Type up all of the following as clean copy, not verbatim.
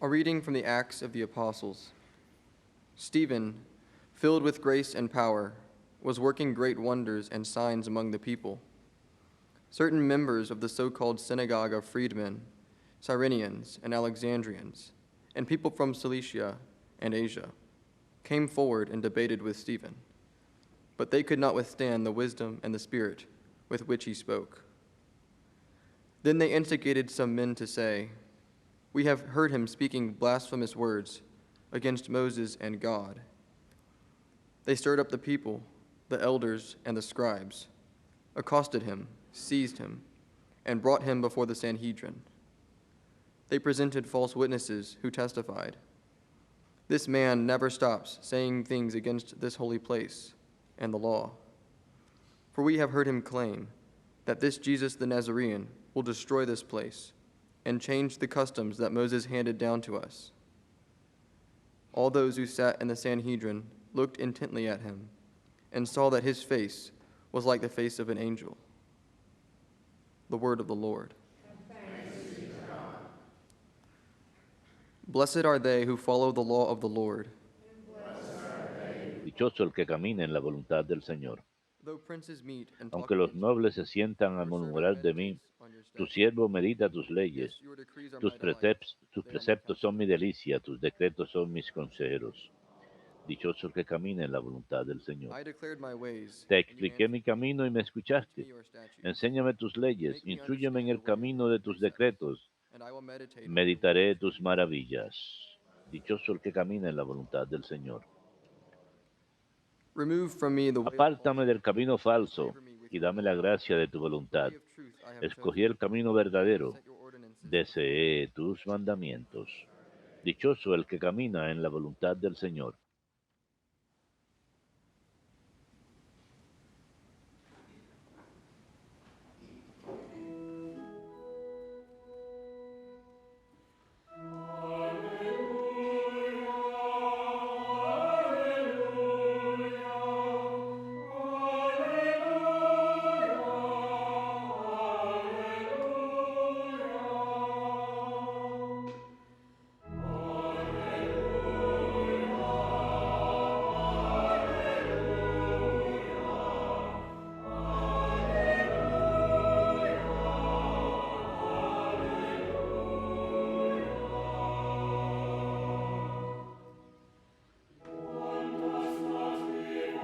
A reading from the Acts of the Apostles. Stephen, filled with grace and power, was working great wonders and signs among the people. Certain members of the so-called synagogue of freedmen, Cyrenians and Alexandrians, and people from Cilicia and Asia, came forward and debated with Stephen. But they could not withstand the wisdom and the spirit with which he spoke. Then they instigated some men to say, "We have heard him speaking blasphemous words against Moses and God." They stirred up the people, the elders and the scribes, accosted him, seized him, and brought him before the Sanhedrin. They presented false witnesses who testified, "This man never stops saying things against this holy place and the law. For we have heard him claim that this Jesus the Nazarene will destroy this place and change the customs that Moses handed down to us." All those who sat in the Sanhedrin looked intently at him and saw that his face was like the face of an angel. The word of the Lord. Blessed are they who follow the law of the Lord. Dichoso el que camina en la voluntad del Señor. Though princes meet and talk Aunque los against you, nobles se sientan a your servant murmurar de mí, meditates on your tu statutes. siervo medita tus leyes. Yes, your decrees are Tus my delight. tus They are my preceptos son counselor. mi delicia, tus decretos son mis consejeros. Dichoso el que camina en la voluntad del Señor. I declared my ways, Te and you expliqué mi answered. camino y me Teach me escuchaste. your statutes. Enséñame tus leyes, Make me instrúyeme en understand the el way of camino your de tus precepts, decretos. and I will meditate on your Meditaré ways. tus maravillas. Dichoso el que camina en la voluntad del Señor. Remove from me the way of Apártame falsehood, del camino and falso favor me with y your dame la word. gracia de tu The voluntad. way of truth I have Escogí chosen. el camino I have verdadero, set your ordinances before me. deseé tus mandamientos. Dichoso el que camina en la voluntad del Señor.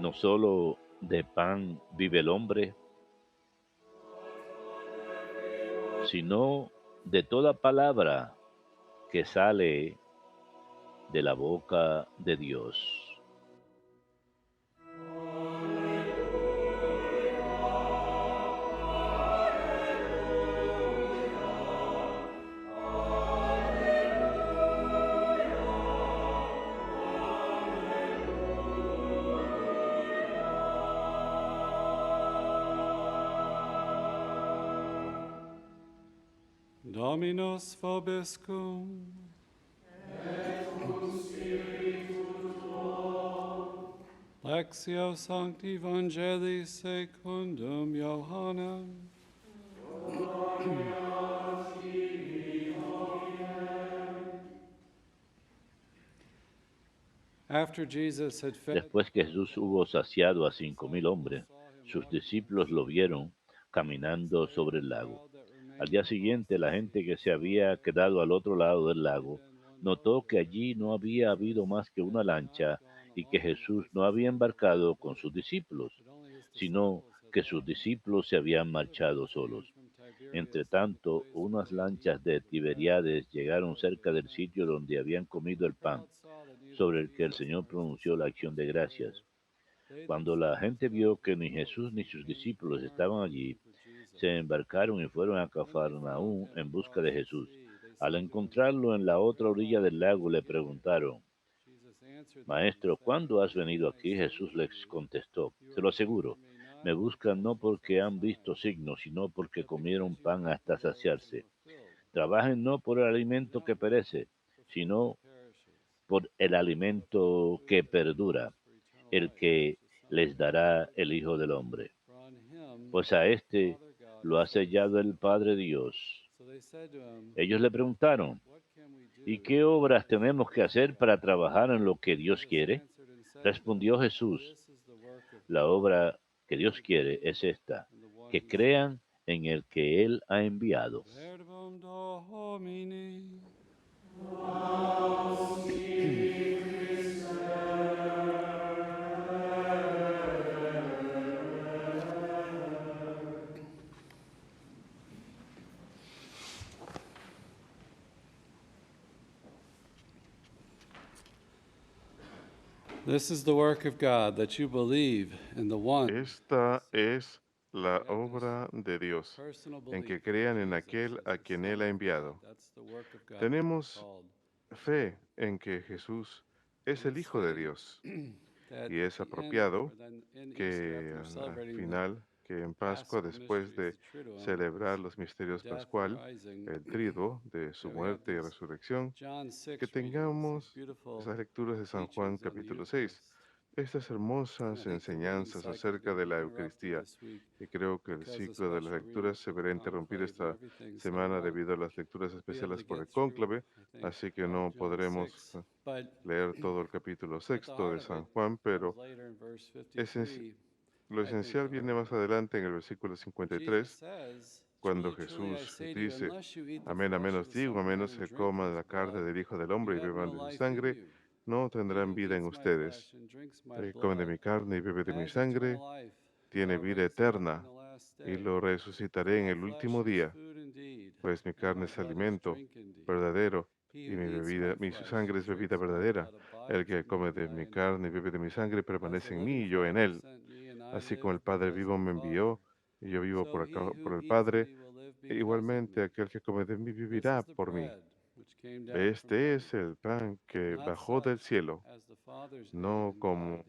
No solo de pan vive el hombre, sino de toda palabra que sale de la boca de Dios. Dominus vobiscum. Lectio Sancti Evangelii secundum Johannem. After Jesus had fed Después que Jesús hubo saciado a 5,000 hombres, sus discípulos lo vieron caminando sobre el lago. Al día siguiente, la gente que se había quedado al otro lado del lago notó que allí no había habido más que una lancha y que Jesús no había embarcado con sus discípulos, sino que sus discípulos se habían marchado solos. Entre tanto, unas lanchas de Tiberíades llegaron cerca del sitio donde habían comido el pan, sobre el que el Señor pronunció la acción de gracias. Cuando la gente vio que ni Jesús ni sus discípulos estaban allí, se embarcaron y fueron a Cafarnaúm en busca de Jesús. Al encontrarlo en la otra orilla del lago, le preguntaron, Maestro, ¿cuándo has venido aquí? Jesús les contestó, se lo aseguro, me buscan no porque han visto signos, sino porque comieron pan hasta saciarse. Trabajen no por el alimento que perece, sino por el alimento que perdura, el que les dará el Hijo del Hombre. Pues a éste lo ha sellado el Padre Dios. Ellos le preguntaron, ¿Y qué obras tenemos que hacer para trabajar en lo que Dios quiere? Respondió Jesús, la obra que Dios quiere es esta, que crean en el que Él ha enviado. Verbum Domini. This is the work of God, that you believe in the one Esta es la obra de Dios, personal en belief que in crean en Jesus aquel as a the quien Son Él ha of God. enviado. That's the work of God. Tenemos Called fe en que Jesús es el It's Hijo de fitting Dios that y at es the end, apropiado or then in Easter, que after we're al celebrating final, que the en Pascua, Paschal después mysteries, de the Triduum, celebrar los the misterios death, the pascual, rising, el triduo de su that we have muerte y these resurrección, John que 6 readings, these tengamos beautiful esas lecturas de San Juan teachings on the capítulo 6, Eucharist. estas And I hermosas think the reading enseñanzas cycle is acerca going to de be la interrupted Eucaristía. this week Y creo que el because of ciclo de las special lecturas readings se for the verá interrumpir conclaves and esta everything, so we semana won't debido a las lecturas be able especiales to por get el through, cónclave, I think, así que all of no John podremos 6. But leer todo el capítulo at the sexto heart de of it San Juan, comes pero later in verse esenci- 53. lo I think esencial viene más adelante en el versículo Jesus 53, says, cuando "Truly, truly, I Jesús say to you, dice, unless you eat the amén, amén flesh of os the digo, Son a of Man menos and que drink coman his la carne blood, del Hijo del you Hombre y have no beban de su life in sangre, you. no He tendrán who vida en eats my ustedes. flesh and drinks my El que come de blood mi carne y bebe de mi has sangre, eternal life, and tiene I'll vida raise him up in eterna, the last y day. lo For resucitaré en my el flesh último is día, food indeed, pues mi and carne my es blood is alimento drink indeed. verdadero, He y who eats my mi flesh sangre and es bebida drinks my verdadera. blood El abides que in me, come and de I mi in him. carne y bebe de mi sangre As the permanece en mí living y yo en Father él. sent me, and I Así como live el Padre because of vivo the me Father, envió, y yo vivo so he por who el eats Padre, me will live e because of igualmente me. aquel que come de mí This vivirá is the por mí. bread which came down from Este heaven, es el pan que not bajó del such cielo, as the fathers ate no and como died.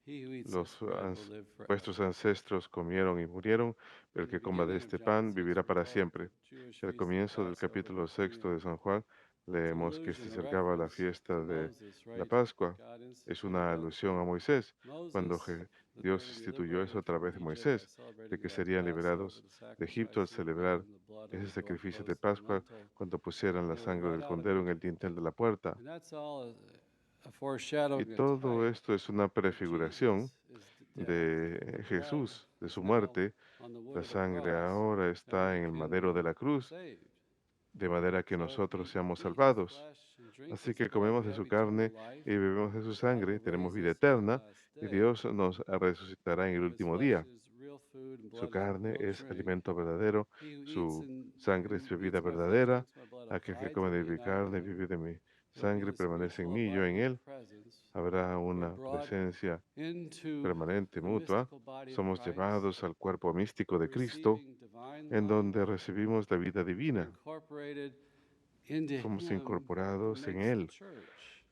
He who eats this los bread will live vuestros forever. ancestros comieron y murieron, In el the que coma de beginning of este John pan 6, vivirá we're para told the siempre. Jewish Al feast of the comienzo del Passover capítulo would be sexto de San Juan, it's an leemos que se allusion, a acercaba la reference to fiesta de Moses, la right? Pascua. God Es instituted una by the alusión a people. Moisés, cuando Moses, the day Dios when he instituyó eso liberated a from través de Egypt by Moisés, de celebrating que the serían Passover, liberados the de Egipto sacrifice al through the blood celebrar and the blood on ese the sacrificio de doorpost and the Pascua, lintel, cuando pusieran and la they would sangre write del out of cordero it. en el dintel de la puerta. And that's all a Y foreshadowing, a todo type esto es una of prefiguración Jesus' death. The de blood Jesús, de is su now muerte. on the wood La of the sangre cross ahora that está we en el can madero be de la cruz, saved. de manera que So if nosotros we seamos eat his salvados. flesh and drink Así his que blood, comemos we de have su eternal carne life, y bebemos de su and God sangre, will tenemos raise vida us up in the eterna, last y day. Dios nos resucitará en el For his último flesh día. is real food and Su blood is carne real es drink. alimento verdadero, He who eats su and sangre es bebida eats my flesh, verdadera. drinks my blood, Aquel que abides come in de me mi and I in carne y him. vive de mi There'll be sangre this permanece en mutual mí y yo en abiding él. presence. Habrá We're una brought presencia into permanente the mutua. mystical body of Somos Christ. llevados al cuerpo místico de We're Cristo, receiving divine en life. donde recibimos la vida We're divina. incorporated into Somos him who incorporados en makes the Él. church.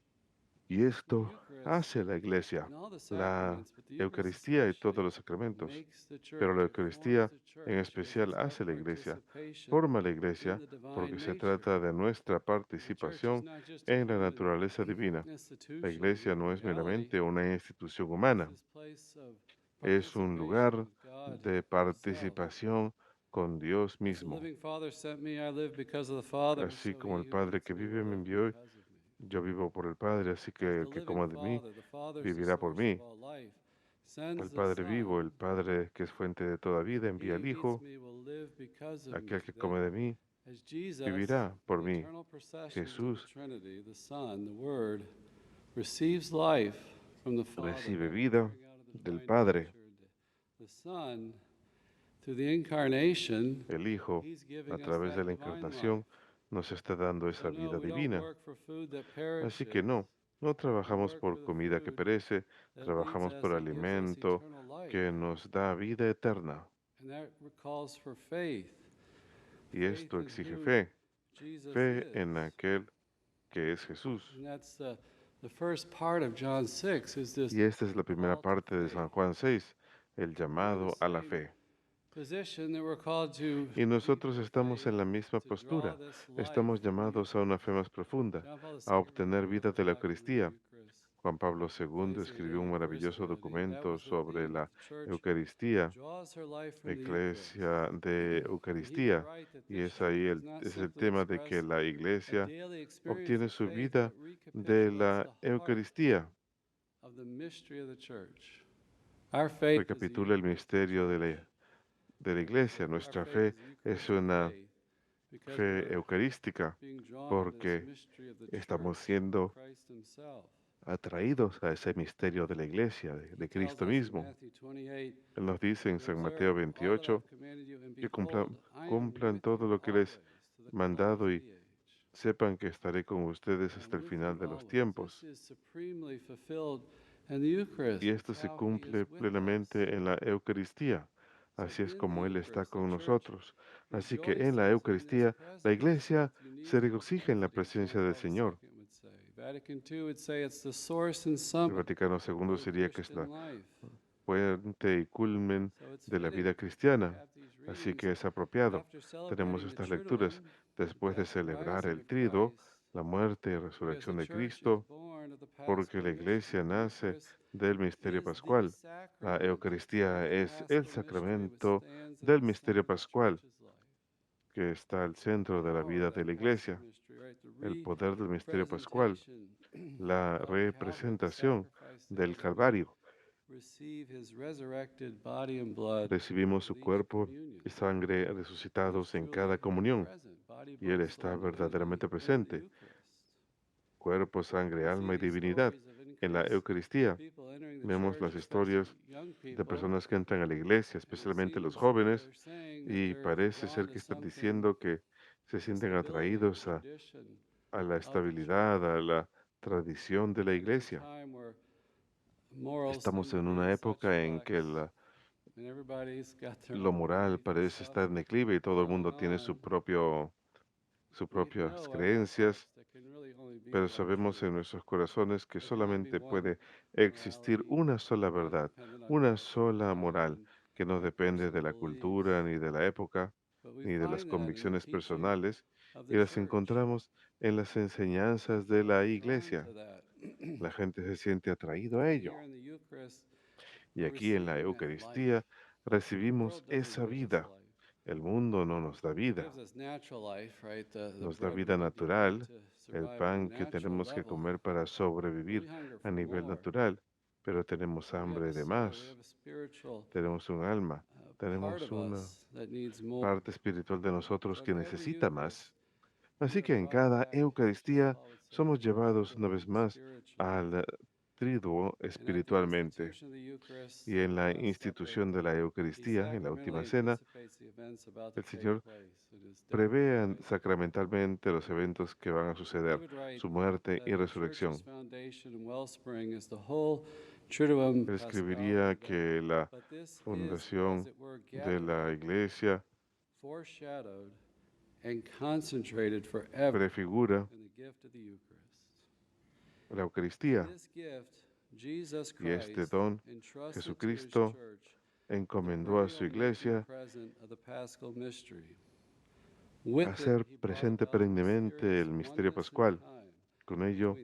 Y The esto Eucharist hace la iglesia, and all the la sacraments, but the Eucharist Eucaristía y todos especially los sacramentos. makes the Pero la church. It forms Eucaristía the en church because especial it's our hace la iglesia, participation forma la in iglesia, the divine porque se nature. trata de nuestra The church is participación not just a en la human naturaleza divina. La institution. iglesia no In es reality, meramente una institución it's humana, this place of es un participation lugar with God de Himself. participación con Dios As the mismo. living Father sent me, I live because of the Father. Así So como he el who Padre eats que me vive will me live envió, because of me. yo vivo por el Padre, así que As el the que living coma de mí Father, the Father is the vivirá por source of mí. all life, sends El the Padre vivo, el Son. Padre que es fuente de toda vida, He envía who al eats Hijo. me will live because of Aquel me. que That come de mí as Jesus, vivirá por in mí. eternal processions of the Jesús Trinity, the Son, the Word, receives life from the Father recibe by vida pouring out of the del divine Padre. nature. The Son, through the incarnation, El Hijo, He's a giving us través de that la divine life. encarnación, nos está dando So esa no, vida we don't divina. work for food that Así que perishes. no We trabajamos work for por the comida que food perece, that leads trabajamos us por and gives us alimento eternal life. que nos da vida eterna. And that calls for faith. Y Faith esto in exige who fe, Jesus fe en is. aquel que es Jesús. And that's the first part of John 6 is this Y esta es la primera call to parte de San faith. Juan 6, el We're in the llamado a la same fe. position that we're called to Y nosotros deeper estamos en faith, la misma to draw postura. this life Estamos from the llamados a una fe Eucharist. más profunda, John Paul a II wrote obtener one of vida those de la doctrines of the Eucaristía. Eucharist. Juan Pablo II escribió un maravilloso documento sobre la Eucaristía, Iglesia de Eucaristía, y es ahí es el tema de que la Iglesia obtiene su vida de la Eucaristía. Recapitula el misterio de la Iglesia. Nuestra fe es una fe eucarística porque estamos siendo atraídos a ese misterio de la Iglesia, de Cristo mismo. Él nos dice en San Mateo 28 que cumplan todo lo que les he mandado y sepan que estaré con ustedes hasta el final de los tiempos. Y esto se cumple plenamente en la Eucaristía. Así es como Él está con nosotros. Así que en la Eucaristía, la Iglesia se regocija en la presencia del Señor. El Vaticano II diría que es la fuente y culmen de la vida cristiana. Así que es apropiado. Tenemos estas lecturas después de celebrar el triduo, la muerte y resurrección de Cristo, porque la Iglesia nace del misterio pascual. La Eucaristía es el sacramento del misterio pascual que está al centro de la vida de la Iglesia. El poder del misterio pascual, la representación del Calvario. Recibimos su cuerpo y sangre resucitados en cada comunión, y Él está verdaderamente presente. Cuerpo, sangre, alma y divinidad. En la Eucaristía vemos las historias de personas que entran a la iglesia, especialmente los jóvenes, y parece ser que están diciendo que se sienten atraídos a la estabilidad, a la tradición de la iglesia. Estamos en una época en que lo moral parece estar en declive y todo el mundo tiene sus propias creencias, pero sabemos en nuestros corazones que solamente puede existir una sola verdad, una sola moral, que no depende de la cultura, ni de la época, ni de las convicciones personales, y las encontramos en las enseñanzas de la iglesia. La gente se siente atraído a ello. Y aquí en la Eucaristía recibimos esa vida. El mundo no nos da vida, nos da vida natural, el pan que tenemos que comer para sobrevivir a nivel natural, pero tenemos hambre de más, tenemos un alma, tenemos una parte espiritual de nosotros que necesita más. Así que en cada Eucaristía somos llevados una vez más al triduo espiritualmente. Y en la institución de la Eucaristía, en la última cena, el Señor prevé sacramentalmente los eventos que van a suceder, su muerte y resurrección. Él escribiría que la fundación de la Iglesia prefigura la Eucaristía y este don Jesucristo encomendó a su Iglesia hacer presente perennemente el misterio pascual. Con ello,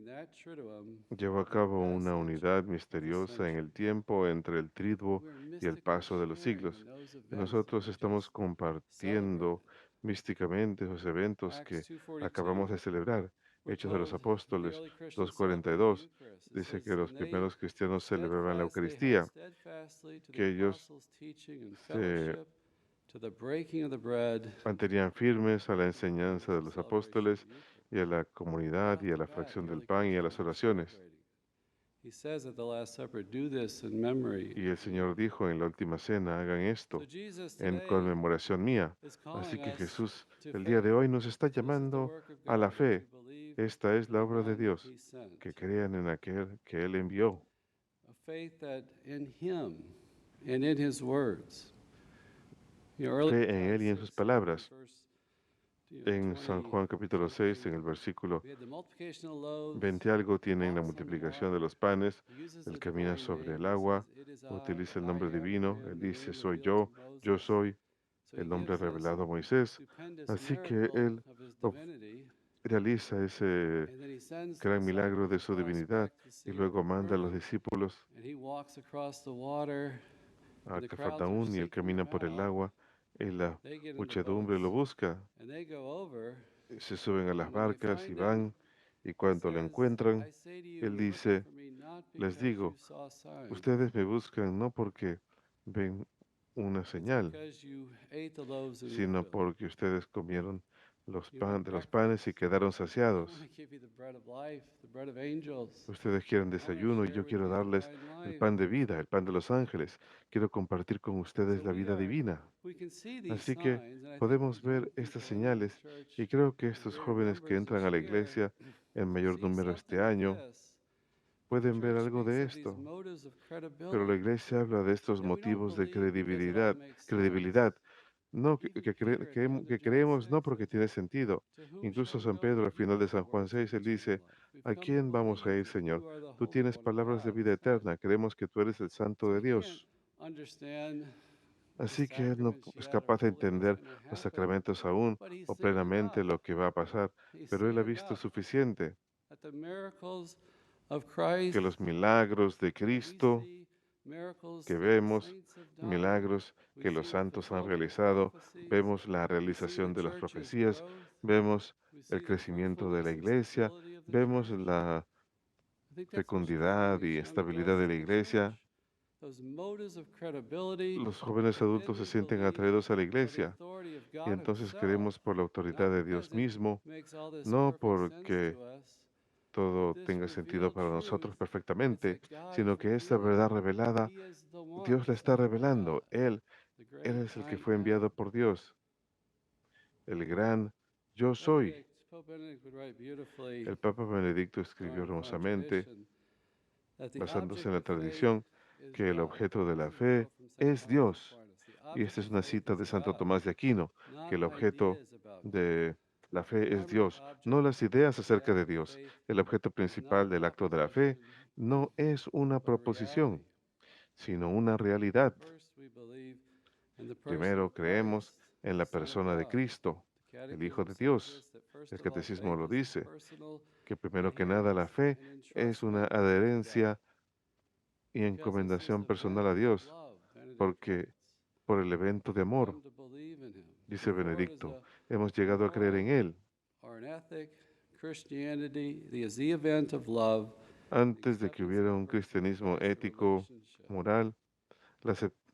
llevó a cabo una unidad misteriosa en el tiempo entre el triduo y el paso de los siglos. Y nosotros estamos compartiendo místicamente esos eventos que acabamos de celebrar. Hechos de los Apóstoles 2:42 dice que los primeros cristianos celebraban la Eucaristía, que ellos se mantenían firmes a la enseñanza de los apóstoles y a la comunidad y a la fracción del pan y a las oraciones. Y el Señor dijo en la última cena, hagan esto en conmemoración mía. Así que Jesús el día de hoy nos está llamando a la fe. Esta es la obra de Dios, que crean en aquel que Él envió. Fe en Él y en sus palabras. En San Juan capítulo 6, en el versículo 20 algo, tienen la multiplicación de los panes, Él camina sobre el agua, utiliza el nombre divino, Él dice, soy yo soy el nombre revelado a Moisés. Así que Él realiza ese And then he sends the gran milagro de disciples su across divinidad back to y see where luego they manda a los were. discípulos And he walks across the water, a and the crowds are Cafarnaún y él seeking camina him por el out. agua y la They get in the muchedumbre lo boats, busca, and they go over. se suben a las And when they barcas y find him, van y he cuando lo says, encuentran, I say to you, él you're looking dice, for me not les because you digo, saw signs, ustedes me buscan no porque ven una it's señal, because you ate the loaves and were sino filled. porque ustedes comieron You want de los panes breakfast? y quedaron I want saciados. to give you the bread of life, the bread of angels. Ustedes quieren I want to desayuno y share yo with quiero you darles divine el life. pan de vida, el pan de los ángeles. Quiero compartir con ustedes So la vida divina. we can see these Así que signs, and I think podemos these young ver estas people into the señales y church creo que in estos greater jóvenes que numbers entran this a la year iglesia en mayor see número este something of año this. The pueden ver church algo speaks de of these esto, motives of pero la credibility iglesia habla de estos that we don't motivos de believe because it all makes sense. credibilidad, no Even Peter at the end of que John creemos no 6 porque says, tiene sentido. to whom shall Incluso we San go Pedro that al you final de have the San Juan words of 6, él eternal dice, life? We've ¿a come to quién vamos a believe ir, that Señor? you are the Tú Holy tienes One of palabras de God, the vida Son. eterna, creemos que tú eres el Santo So de we can't Dios. understand the Así que él no sacraments es yet or capaz de fully what's entender going to los happen, sacramentos aún but he's o seen plenamente enough. lo que va a pasar, He's pero él seen ha visto enough suficiente that the miracles of que Christ los milagros de that we Cristo see, miracles que that the vemos, saints have done, milagros we que los see the santos han fulfillment of realizado, prophecies, vemos la we see the realización de las church's profecías, growth, vemos we el see the crecimiento de la fruitfulness and iglesia, stability of the vemos church. la I think that's what you're hearing fecundidad y these young estabilidad adults de in la the iglesia. church. Those motives of credibility Los jóvenes that then adultos se we sienten believe atraídos a la are the iglesia authority of y God entonces Himself, creemos por la autoridad not de Dios because it mismo, makes all this no perfect sense porque to us, but todo this tenga sentido revealed para truth, nosotros it's perfectamente, that God is sino que esta revealing verdad revelada, He is the one, Dios la the está true revelando. God, the Él great es el que I fue enviado am. por Dios, el gran yo soy. Pope Benedict would write beautifully, El Papa Benedicto escribió drawing upon hermosamente, tradition, that the basándose en object la of faith tradición, is que el God. objeto de This la is a quote fe from St. es Thomas Dios. Aquinas. The Y object esta of es una faith cita is de Santo God, Tomás de Aquino, que not el objeto ideas about God. de la The fe es primary Dios, no object las of ideas the acerca act de of Dios. faith El objeto is not a principal del acto de la fe proposition, no es una but a reality. proposición, sino una realidad. First, we believe in the person Primero of creemos Christ, en the la Son of persona de God. Cristo, The el Hijo Catechism de says Dios. this, that first El of all, catecismo faith lo is a dice, personal que primero que nada la adherence fe and es una entrustment to God, adherencia y because this is encomendación the personal a event of Dios, love, Benedict porque writes. por el evento de We've amor, come to believe in Him. dice Before it is Benedicto, a hemos llegado a creer en moral Él. or an ethic, Christianity is the event of love, Antes de que acceptance of hubiera the un person of cristianismo Christ, the ético, relationship. moral,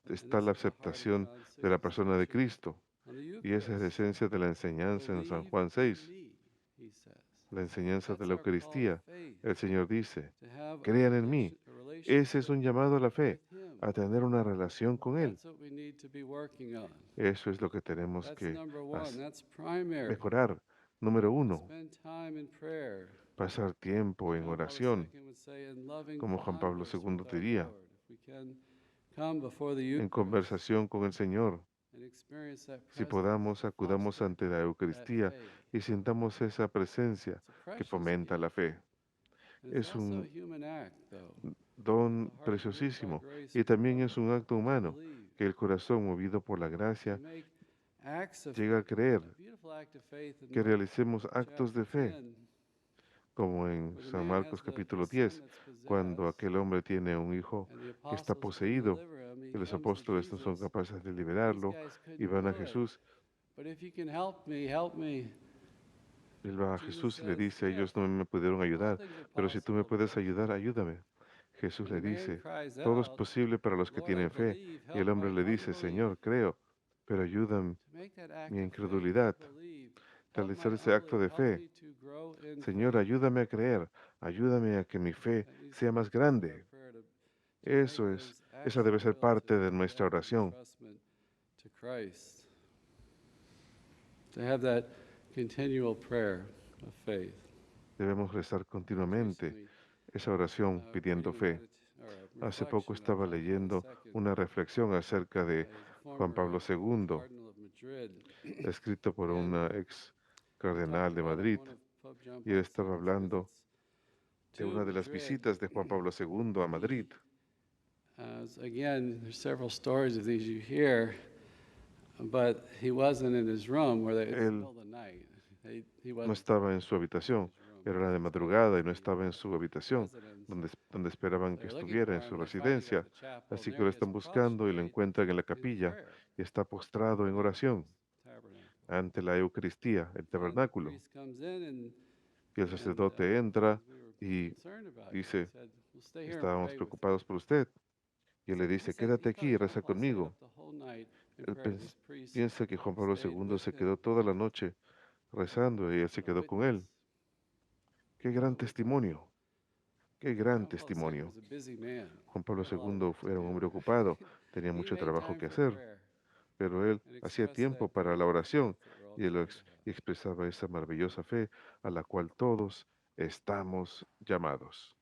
And está this la is the heart of aceptación John de la 6's persona de teaching Cristo. on the Y esa es la Eucharist. esencia de la enseñanza en San Believe Juan in 6, me, he says. la enseñanza de That's la our call to Eucaristía. faith, El Señor dice, to have crean en mí. a Ese es relationship un llamado a la with fe, Him. a tener una relación con Él. That's what we need to be working on. Eso es lo que tenemos That's que number one. That's primary. mejorar. Número uno, Spend time in prayer. pasar tiempo As en John Paul oración, II would say, in loving como Juan Pablo converse II with our diría, Lord. If we can come before the en Eucharist conversación con el Señor. and experience that Si presence, podamos, acudamos foster ante la that Eucaristía faith. y sintamos esa presencia It's a que precious fomenta gift. la fe. And it's Es also a un human act, though. don The heart moved by preciosísimo grace y from también love es un acto to humano believe, que el corazón movido por la to gracia make acts of llega a faith. creer, A beautiful act of faith que in realicemos actos chapter de fe, 10, como en where the San man has Marcos the capítulo son 10, that's cuando possessed, aquel hombre tiene un hijo and the que está apostles couldn't poseído deliver him. He y los comes to apóstoles no son Jesus. capaces de These liberarlo guys y couldn't van a do it. Jesús. But if you can help me, help me. Él va a Jesus Jesús y le says, dice, yes, ellos no me pudieron all ayudar, things are pero si tú me possible to puedes those who ayudar, believe. ayúdame. Jesús And the le man dice, cries todo es out, posible para los que Lord, I tienen fe. believe, Y el help hombre my le dice, unbelief. Señor, creo, pero ayúdame To make that act mi of faith, incredulidad. to believe, help Realizar my ese acto unbelief, de help fe. me to grow in Señor, faith. ayúdame a creer, ayúdame a que mi fe That needs sea to be más part of our grande. prayer to make Eso es, those esa acts debe of ser will parte de to nuestra grant oración. entrustment to Christ. To have that continual prayer of faith. Debemos rezar continuamente Recently, esa oración pidiendo reading a fe. Hace poco reflection on estaba John Paul leyendo II una reflexión acerca by de the Juan Pablo former II, Cardinal of Madrid. escrito por And una ex he cardenal talked de about Madrid, one of Pope John y él Paul estaba II's hablando visits de to una de las Madrid. visitas de Juan Pablo II a Madrid. Again, there's several stories of these you hear, but he wasn't in his room where it's the Él middle of the night. He No wasn't estaba en there su in habitación, his room. era la de He was madrugada y no waiting estaba en in su his habitación, residence, donde, and donde esperaban que they're looking estuviera for en su him. They finally got residencia. the chapel, Así and que lo there he is están buscando y lo prostrate encuentran en la in capilla prayer y está postrado en before the oración tabernacle. ante la Eucaristía, el And the tabernáculo. priest comes in, Y el and sacerdote entra says, "We were y concerned about you." He dice, said, "Well, stay here and estábamos pray with me." preocupados por usted. Y él le He dice, said he quédate thought aquí y John reza Paul stayed up conmigo. the whole night in Él prayer. This priest piensa que Juan Pablo stayed II with se him quedó toda la noche and rezando y él se a quedó con él. witness. Qué gran So testimonio, qué gran John Paul II testimonio. was a busy man. Juan He Pablo had a lot of II work to era un do. hombre ocupado, tenía He mucho made trabajo time que for hacer, prayer pero él and hacía expressed tiempo that para great la faith oración that we're all y, called to have. y expresaba esa maravillosa fe a la cual todos estamos llamados.